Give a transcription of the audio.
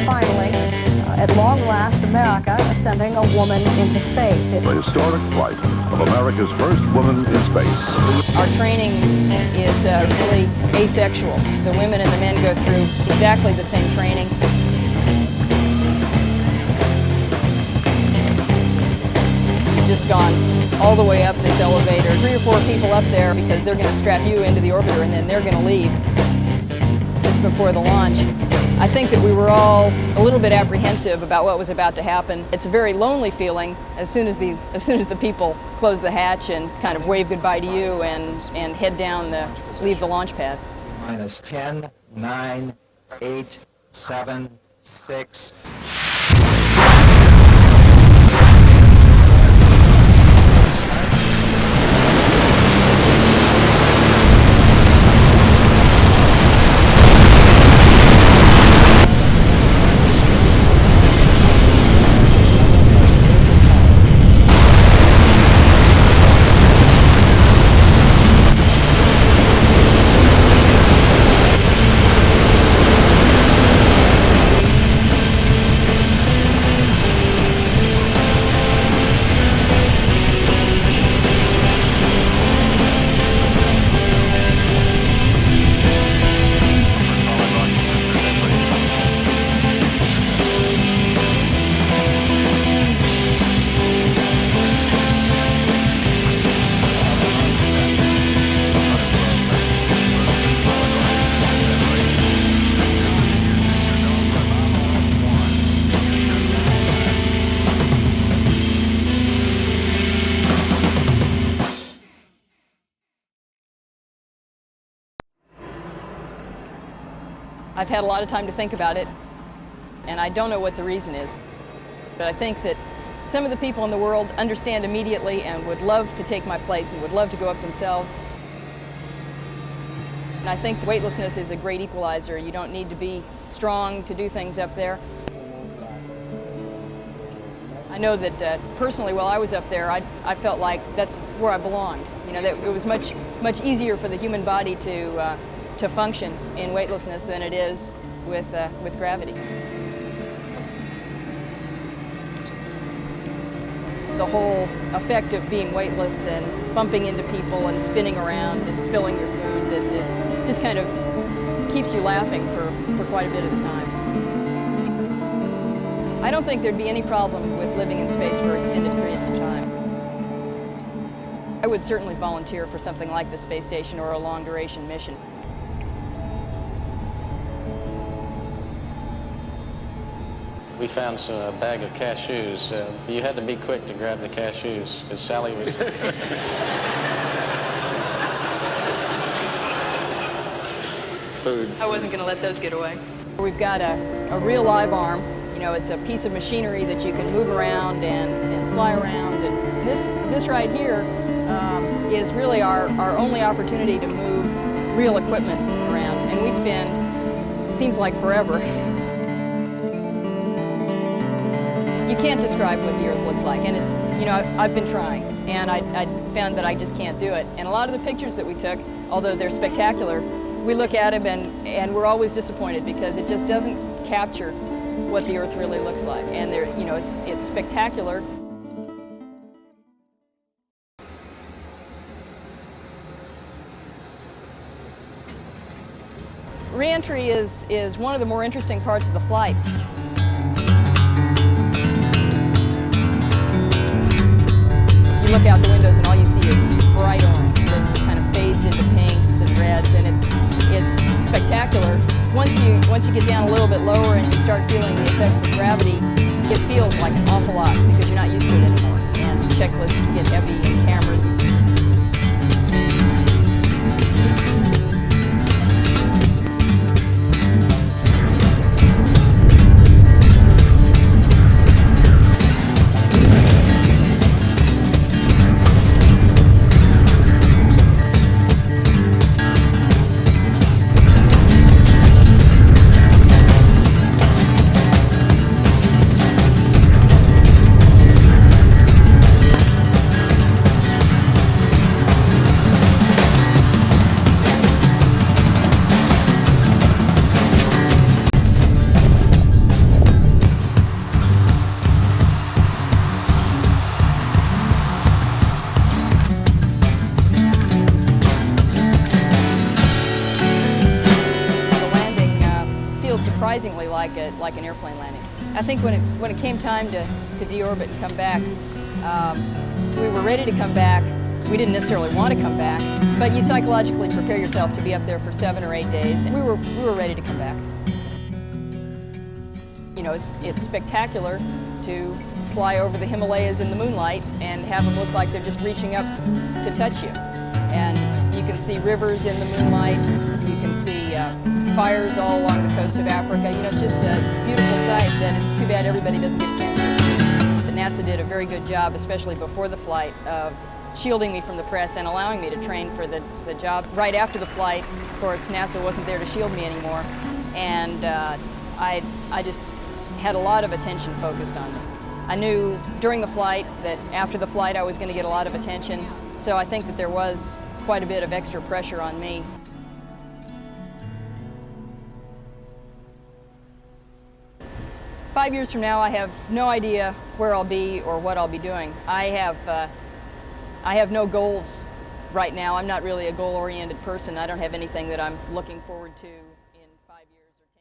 finally, at long last, America is sending a woman into space. The historic flight of America's first woman in space. Our training is really asexual. The women and the men go through exactly the same training. You've just gone all the way up this elevator. 3 or 4 people up there because they're going to strap you into the orbiter and then they're going to leave just before the launch. I think that we were all a little bit apprehensive about what was about to happen. It's a very lonely feeling as soon as the people close the hatch and kind of wave goodbye to you and head down leave the launch pad. Minus 10, 9, 8, 7, 6. I've had a lot of time to think about it, and I don't know what the reason is. But I think that some of the people in the world understand immediately and would love to take my place and would love to go up themselves. And I think weightlessness is a great equalizer. You don't need to be strong to do things up there. I know that personally, while I was up there, I felt like that's where I belonged. You know, that it was much easier for the human body to function in weightlessness than it is with gravity. The whole effect of being weightless and bumping into people and spinning around and spilling your food, that is just kind of keeps you laughing for quite a bit of the time. I don't think there'd be any problem with living in space for extended periods of time. I would certainly volunteer for something like the space station or a long-duration mission. We found a bag of cashews. You had to be quick to grab the cashews, because Sally was... Food. I wasn't going to let those get away. We've got a real live arm. You know, it's a piece of machinery that you can move around and fly around. And this right here is really our only opportunity to move real equipment around. And we spend, it seems like forever. You can't describe what the Earth looks like, and it's, you know, I've been trying, and I found that I just can't do it. And a lot of the pictures that we took, although they're spectacular, we look at them and we're always disappointed because it just doesn't capture what the Earth really looks like. And they're, you know, it's spectacular. Re-entry is one of the more interesting parts of the flight. You look out the windows and all you see is bright orange that kind of fades into pinks and reds, and it's spectacular. Once you get down a little bit lower and you start feeling the effects of gravity, it feels like an awful lot because you're not used to it anymore. And checklists get heavy and cameras. like an airplane landing. I think when it came time to deorbit and come back, we were ready to come back. We didn't necessarily want to come back, but you psychologically prepare yourself to be up there for 7 or 8 days, and we were ready to come back. You know, it's spectacular to fly over the Himalayas in the moonlight and have them look like they're just reaching up to touch you. And you can see rivers in the moonlight, you can see fires all along the coast of Africa. You know, it's just a beautiful sight that it's too bad everybody doesn't get a chance to see. But NASA did a very good job, especially before the flight, of shielding me from the press and allowing me to train for the job. Right after the flight, of course, NASA wasn't there to shield me anymore, and I just had a lot of attention focused on me. I knew during the flight that after the flight I was going to get a lot of attention, so I think that there was quite a bit of extra pressure on me. Five years from now, I have no idea where I'll be or what I'll be doing. I have no goals right now. I'm not really a goal-oriented person. I don't have anything that I'm looking forward to.